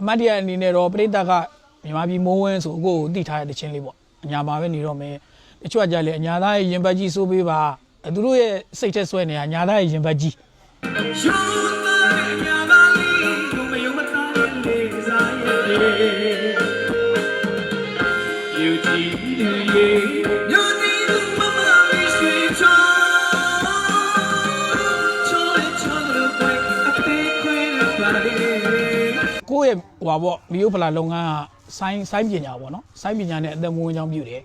အမတ်တရအနေနဲ့တော့ပြိတ္တကမြန်မာပြည်မိုးဝင်းဆိုကိုတိထားတဲ့ချင်းလေးပေါ့အညာမှာပဲနေတော့မယ်တချို့ကကြလေအညာသားရဲ့ရင်ပတ်ကြီးစိုးပေးပါသူတို့ရဲ့စိတ်ထဲဆွဲနေတာအညာသားရဲ့ရင်ပတ်ကြီးကိုယ့်ရဲ့ဟွာပေါ့မီယိုဖလာလုပ်ငန်းကဆိုင်းပညာပေါ့နော်ဆိုင်းပညာနဲ့အသက်မွေးကြောင်းပြုတယ်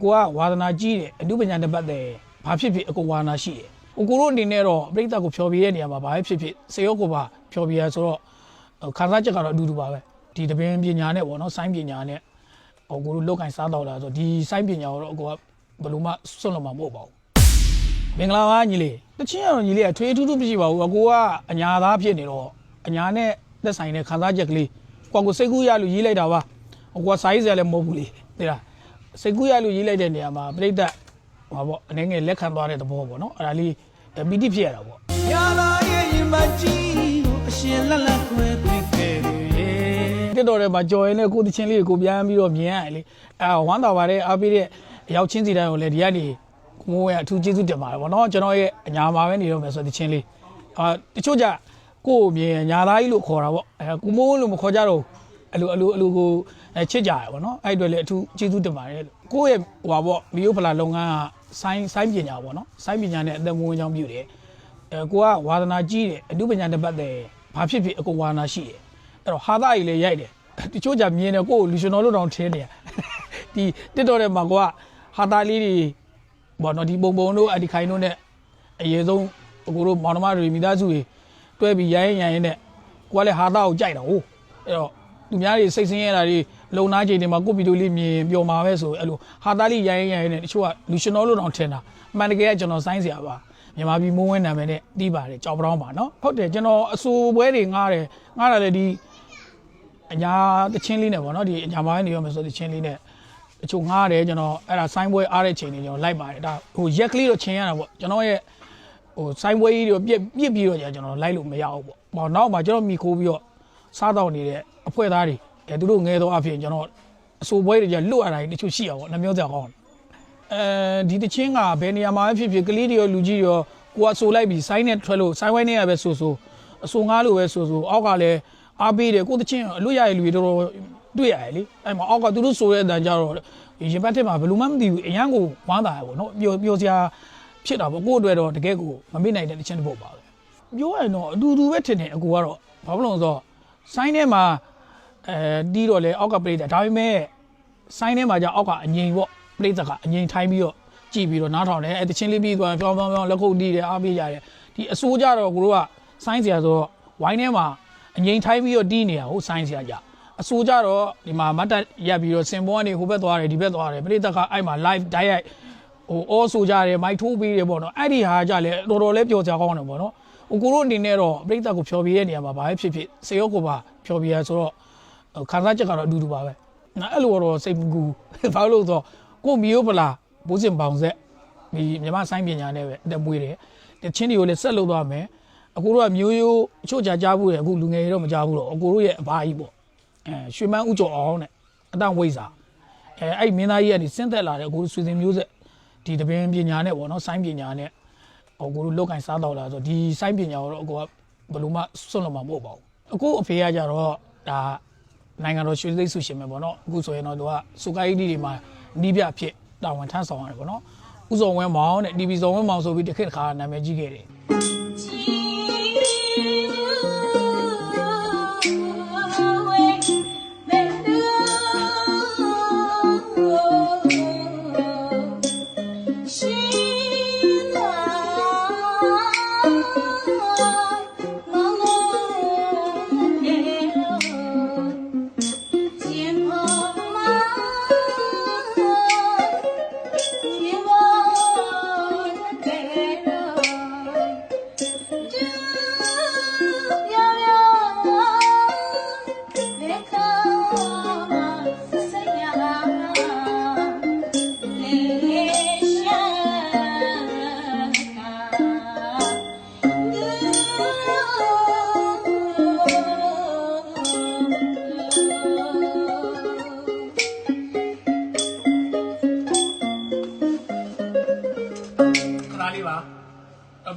ကိုကဝါသနာကြီးတယ်အမှုပညာတစ်ပတ်တည်းဘာဖြစ်ဖြစ်အကုန်ဝါသနာရှိတယ်ကိုတို့အနေနဲ့တော့ပြိတ္တကိုဖျော်ပြတဲ့နေရာမှာဘာဖြစ်ဖြစ်စေရောကိုပါဖျော်ပြရဆိုတော့ခန်းစားချက်ကတော့အတူတူပါပဲဒီတပင်းပညာနဲ့ပေါ့နော်ဆိုင်းပညာနဲ့ကိုတို့လောက်ကင်စားတော့လာဆိုဒီဆိုင်းပညာကိုတော့ကိုကဘယ်လိုမှစွန့်လွတ်မှာမဟုတ်ပါဘူးမင်္ဂလာပါညီလေးတချင်းရတော့ညီလေးကထွေးထူးထူးမရှိပါဘူးကိုကအညာသားဖြစ်နေတော့အညာနဲ့သက်ဆိုင်တဲ့ခန်းစားချက်ကလေးကိုစိတ်ကူးရလို့ရေးလိုက်တာပါကိုကစာရေးစရာလည်းမဟုတ်ဘူးလေသိလားစိတ်ကူးရလို့ရေးလိုက်တဲ့နေရာမှာပြိတ္တဟောပေါ့အနေငယ်လက်ခံသွားတဲ့သဘောပေါ့နော်အဲ့ဒါလေးပီတိဖြစ်ရတာပေါ့ညာလာရဲ့ရင်မကြီးအရှင်လက်လက်ခွဲပေးခဲ့တယ်တော်တယ်မှာကြော်ရင်လည်းကိုတချင်းလေးကိုပြန်ပြီးတော့မြင်ရတယ်လေဝမ်းသာပါတယ်အားပေးတဲ့ရောက်ချင်းစီတိုင်းကိုလည်းဒီကနေကိုမိုးရအထူးကျေးဇူးတင်ပါတယ်ပေါ့နော်ကျွန်တော်ရဲ့အညာမှာပဲနေတော့မယ်ဆိုတချင်းလေးတချို့ကြကိုမြင်ညာသားကြီးလို့ခေါ်တာပေါ့ကိုမိုးလို့မခေါ်ကြတော့အလိုကိုချစ်ကြရပေါ့နော်အဲ့အတွက်လည်းအထူးကျေးဇူးတင်ပါတယ်လို့ကိုရဲ့ဟွာပေါ့မီယိုဖလာလုပ်ငန်းကဆိုင်းပညာပေါ့နော်ဆိုင်းပညာနဲ့အသက်မွေးကြောင်းပြုတယ်ကိုကဝါသနာကြီးတယ်အမှုပညာတစ်ပတ်တည်းဘာဖြစ်ဖြစ်အကုန်ဝါသနာရှိတယ်အဲ့တော့ဟာသားကြီးလည်းရိုက်တယ်တချို့ကြမြင်တယ်ကိုလူရှင်တော်လို့တောင်ထင်းတယ်ဒီတစ်တော်တဲ့မှာကိုကဟာသားလေးတွေပေါ့နော်ဒီပုံတို့အဒီခိုင်တို့နဲ့အရေးဆုံးကိုတို့မောင်နှမတွေမိသားစုတွေတွဲပြီးရိုင်းနဲ့ကိုကလည်းဟာသားကိုကြိုက်တာဟုတ်အဲ့တော့သူများတွေစိတ်ဆင်းရဲတာတွေလုံနာချိန်တွေမှာကိုဗီဒီယိုလေးမြင်ပျော်မှာပဲဆိုအဲ့လိုဟာသားလေးရိုင်းနဲ့တချို့ကလူရှင်တော်လို့တောင်ထင်တာအမှန်တကယ်ကကျွန်တော်ဆိုင်းစရာပါမြန်မာပြည်မိုးဝင်းနာမည်နဲ့တီးပါတယ်ကြောက်ပြောင်းပါနော်ဟုတ်တယ်ကျွန်တော်အဆိုပွဲတွေငားတယ်လည်းဒီအညာတချင်းလေးနဲ့ပေါ့နော်ဒီအညာမိုင်းနေရမယ်ဆိုတချင်းလေးနဲ့တချို့ငားတယ်ကျွန်တော်အဲ့ဒါဆိုင်းပွဲအားတဲ့ချိန်တွေကျွန်တော်လိုက်ပါတယ်ဒါဟိုရက်ကလေးတော့ချင်းရတာပေါ့ကျွန်တော်ရဲ့ဟိုဆိုင်းပွဲကြီးတွေပြစ်ပြီးတော့ကျွန်တော်လိုက်လို့မရဘူးပေါ့နောက်မှကျွန်တော်မိခိုးပြီးတော့စားတော့နေတဲ့အဖွဲ့သားတွေသူတို့ငယ်တော့အဖြစ်ကျွန်တော်အဆိုပွဲတွေကြလွတ်ရတာတချို့ရှိအောင်ပေါ့နှမျိုးစရာကောင်းဒီတချင်းကဘယ်နေရာမှာဖြစ်ဖြစ်ကလေးတွေရောလူကြီးတွေရောကိုကဆိုလိုက်ပြီးဆိုင်းနဲ့ထွက်လို့ဆိုင်းဝိုင်းနဲ့ရပဲဆိုအဆိုငားလို့ပဲဆိုအောက်ကလည်းအားပေးတယ်ကိုတချင်းအလွတ်ရရဲ့လူတွေတော်တော်တွေ့ရတယ်လေအဲ့မှာအောက်ကသူတို့ဆိုတဲ့အတန်ကြတော့ရင်ပတ်ထက်မှာဘယ်လိုမှမသိဘူးအရန်ကိုဝမ်းသာရပေါ့နော်ပျော်စရာဖြစ်တာပေါ့ကို့အတွက်တော့တကယ်ကိုမမေ့နိုင်တဲ့တချင်းတစ်ပုဒ်ပါပဲပြောရရင်တော့အတူတူပဲထင်တယ်အကူကတော့ဘာဖြစ်လို့လဲဆိုတော့ဆိုင်းထဲမှာတီးတော့လေအောက်ကပြိတ္တာဒါပေမဲ့ဆိုင်းထဲမှာじゃအောက်ကအငိမ်ပေါ့ပြိတ္တာကအငိမ်ထိုင်းပြီးတော့ကြည့်ပြီးတော့နားထောင်တယ်တချင်းလေးပြီးသွားပြောင်းလက်ခုပ်တီးတယ်အားပေးကြတယ်ဒီအစိုးကြတော့ကိုတို့ကဆိုင်းစရာဆိုတော့ဝိုင်းထဲမှာအငိမ်ထိုင်းပြီးတော့တီးနေတာဟုတ်ဆိုင်းစရာကြအစိုးကြတော့ဒီမှာမတ်တက်ရက်ပြီးတော့စင်ပေါ်ကနေဟိုဘက်သွားတယ်ဒီဘက်သွားတယ်ပြိတ္တာကအဲ့မှာ live ဓာတ်ရိုက်ဟိုအော်ဆိုကြတယ်မိုက်ထိုးပေးတယ်ပေါ့နော်အဲ့ဒီဟာကြလဲတော်တော်လေးပျော်စရာကောင်းတယ်ပေါ့နော်ကိုတို့အနေနဲ့တော့ပြိတ္တာကိုဖျော်ပြတဲ့နေရာမှာဘာဖြစ်ဖြစ်စေရောကိုပါဖျော်ပြရဆိုတော့ခန်းစားချက်ကတော့အတူတူပါပဲအဲ့လိုတော့စိတ်မကူဘာလို့ဆိုတော့ကိုမီယိုဖလာဘိုးစင်ပေါင်ဆက်ဒီမြန်မာဆိုင်းပညာနဲ့ပဲအသက်မွေးတယ်တချင်းတွေကိုလည်းဆက်လုပ်သွားမယ်အကိုတို့ကမျိုးရိုးအချို့ကြားဘူးတယ်အခုလူငယ်တွေတော့မကြားဘူးတော့အကိုတို့ရဲ့အဘကြီးပေါ့ရွှေမန်းဥကျော်အောင်နဲ့အတန်ဝိဇ္ဇာအဲ့မင်းသားကြီးကနေဆင်းသက်လာတယ်အကိုတို့ဆွေစဉ်မျိုးဆက်ဒီတပင်းပညာနဲ့ပေါ့နော်ဆိုင်းပညာနဲ့အကိုတို့လောက်ကင်စားတော့လာဆိုဒီဆိုင်းပညာကိုတော့အကိုကဘယ်လိုမှစွန့်လွတ်မှာမဟုတ်ပါဘူးအကိုအဖေကကြတော့ဒါနိုင်ငံတော်ရွှေသိမ်းစုရှင်ပဲပေါ့နော်အခုဆိုရင်တော့သူကစုကိုင်းကြီးတွေမှာနီးပြဖြစ်တာဝန်ထမ်းဆောင်ရတယ်ပေါ့နော်ဥစုံဝဲမောင်နဲ့ TV စုံဝဲမောင်ဆိုပြီးတစ်ခါနာမည်ကြီးခဲ့တယ်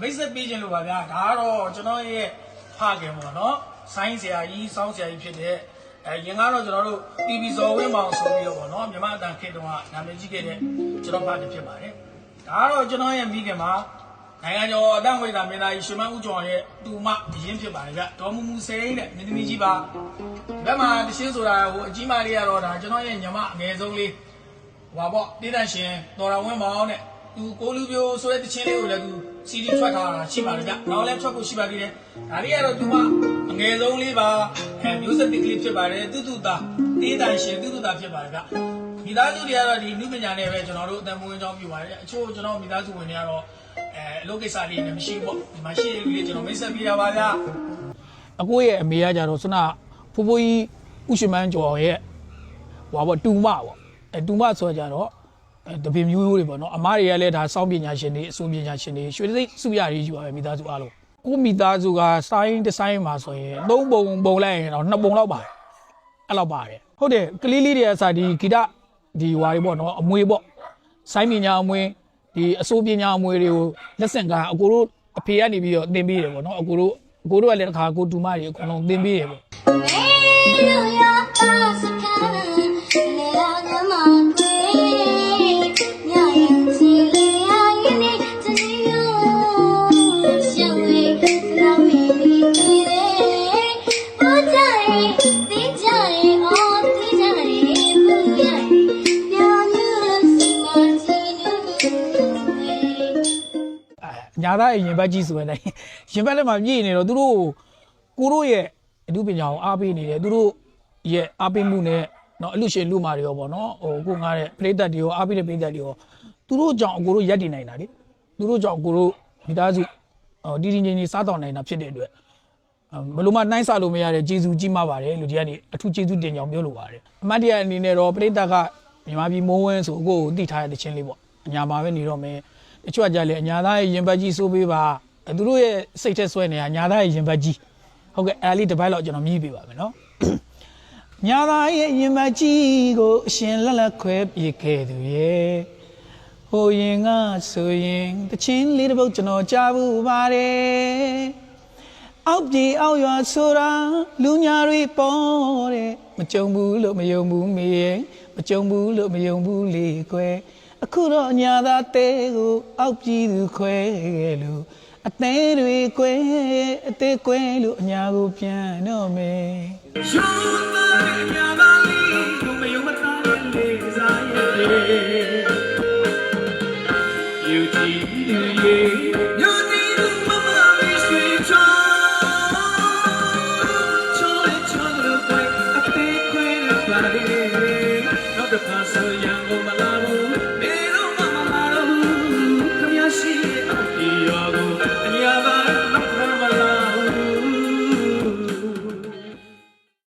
မိတ်ဆက်ပေးခြင်းလို့ပါဗျာဒါကတော့ကျွန်တော်ရဲ့ဖခင်ပေါ့နော်ဆိုင်းဆရာကြီးစောင်းဆရာကြီးဖြစ်တဲ့ရင်ကတော့ကျွန်တော်တို့ TV ဇော်ဝင်းမောင်ဆိုပြီးတော့ပေါ့နော်မြန်မာအတန်ခေတ္တကနာမည်ကြီးခဲ့တဲ့ကျွန်တော်ဖခင်ဖြစ်ပါတယ်ဒါကတော့ကျွန်တော်ရဲ့မိခင်မှာနိုင်ငံကျော်အတန့်ဝိဒါမင်းသားကြီးရွှေမန်းဦးကျော်ရဲ့တူမအရင်ဖြစ်ပါတယ်ဗျဒေါ်မူမူစိန်တဲ့မြင်းသမီးကြီးပါဘက်မှာတရှင်းဆိုတာဟိုအကြီးမလေးကတော့ဒါကျွန်တော်ရဲ့ညီမအငယ်ဆုံးလေးဟွာပေါ့တိတန့်ရှင်တော်တော်ဝင်းမောင်တဲ့သူကိုလူပြိုဆိုတဲ့တချင်းလေးကိုလည်းသူ CD ထွက်ထားတာရှိပါတယ်ဗျနောက်လည်းထွက်ဖို့ရှိပါသေးတယ်ဒါလေးကတော့သူမအငယ်ဆုံးလေးပါမျိုးဆက်တစ်ကလေးဖြစ်ပါတယ်တူတူတာတိတန့်ရှင်တူတူတာဖြစ်ပါတယ်ဗျမိသားစုတွေကတော့ဒီနုပညာနဲ့ပဲကျွန်တော်တို့အတန်မွေးကြောင်းပြုပါတယ်အချို့ကျွန်တော်မိသားစုဝင်တွေကတော့အလုပ်ကိစ္စလေးနဲ့မရှိဘူးပေါ့ဒီမှာရှိတဲ့လူလေးကျွန်တော်မိတ်ဆက်ပေးတာပါဗျာအကိုရဲ့အမေကကြတော့စနဖိုးဖိုးကြီးဥရှင်မန်းကျော်ရဲ့ဟွာပေါ့တူမပေါ့တူမဆိုကြတော့တပင်မျိုးရိုးတွေပေါ့နော်အမတွေကလည်းဒါစောင်းပညာရှင်တွေအစိုးပညာရှင်တွေရွှေသိစုရရေးယူပါပဲမိသားစုအားလုံးကိုမိသားစုကစိုင်းဒီဇိုင်းမှာဆိုရင်3ပုံလိုက်ရင်တော့2ပုံလောက်ပါတယ်အဲ့လောက်ပါတယ်ဟုတ်တယ်ကလေးလေးတွေအစားဒီဂီတဒီဟွာတွေပေါ့နော်အမွေပေါ့စိုင်းပညာအမွေဒီအစိုးပညာအမွေတွေကိုလက်ဆင့်ကအကိုတို့အဖေကနေပြီးတော့သင်ပေးတယ်ပေါ့နော်အကိုတို့ကလည်းတစ်ခါကိုတူမတွေအကုန်လုံးသင်ပေးတယ်ပေါ့ညာသားရင်ဘတ်ကြီးဆိုရင်လည်းရင်ဘတ်လည်းမှပြည့်နေတော့သူတို့ကိုတို့ရဲ့အမှုပညာကိုအားပေးနေတယ်သူတို့ရဲ့အားပေးမှုနဲ့เนาะအလူရှင်လူမာတွေရောပေါ့နော်ဟိုကိုငားတဲ့ပရိသတ်တွေရောအားပေးတဲ့ပရိသတ်တွေရောသူတို့ကြောင့်အကိုတို့ရက်တည်နိုင်တာလေသူတို့ကြောင့်အကိုတို့မိသားစုတီတီငိမ့်နေစားတော်နိုင်တာဖြစ်တဲ့အတွက်ဘလို့မှနှိုင်းဆလို့မရတဲ့ကျေးဇူးကြီးမားပါတယ်လူတွေကနေအထူးကျေးဇူးတင်ကြောင်းပြောလိုပါတယ်အမတ်တရအနေနဲ့တော့ပရိသတ်ကမြန်မာပြည်မိုးဝင်းဆိုအကိုကိုသိထားတဲ့ချင်းလေးပေါ့အညာမှာပဲနေတော့မယ်တချို့ကြလေအညာသားရဲ့ရင်ဘတ်ကြီးစိုးပေးပါသူတို့ရဲ့စိတ်ထဲဆွဲနေတာညာသားရဲ့ရင်ဘတ်ကြီးဟုတ်ကဲ့အဲ့လေးတစ်ပိုက်လောက်ကျွန်တော်မြည်ပေးပါမယ်နော်ညာသားရဲ့ရင်ဘတ်ကြီးကိုအရှင်လက်လက်ခွဲပြေခဲ့သူရဲ့ဟိုရင်ကဆိုရင်တချင်းလေးတစ်ပုတ်ကျွန်တော်ကြားဘူးပါတယ်အောက်ပြေအောက်ရွာဆိုတာလူညာတွေပေါ်တဲ့မကြုံဘူးလို့မယုံဘူးမေရဲ့မကြုံဘူးလို့မယုံဘူးလေကွယ်အခုတော့ညာသားတဲကိုအောက်ပြည်သူခွဲခဲ့လို့အသေးတွေကွဲအသေးကွဲလို့အညာကိုပြန်တော့မယ်ရုံးသားညာသားလေးကိုမယုံမသားတဲ့လေးစားရဲ့ယူကြည့်ရဲ့ညနေလူမမလေးဆွေချောချောလေးချောလို့ကွဲအသေးကွဲလို့ပါလေနောက်တစ်ခါဆိုရန်ကို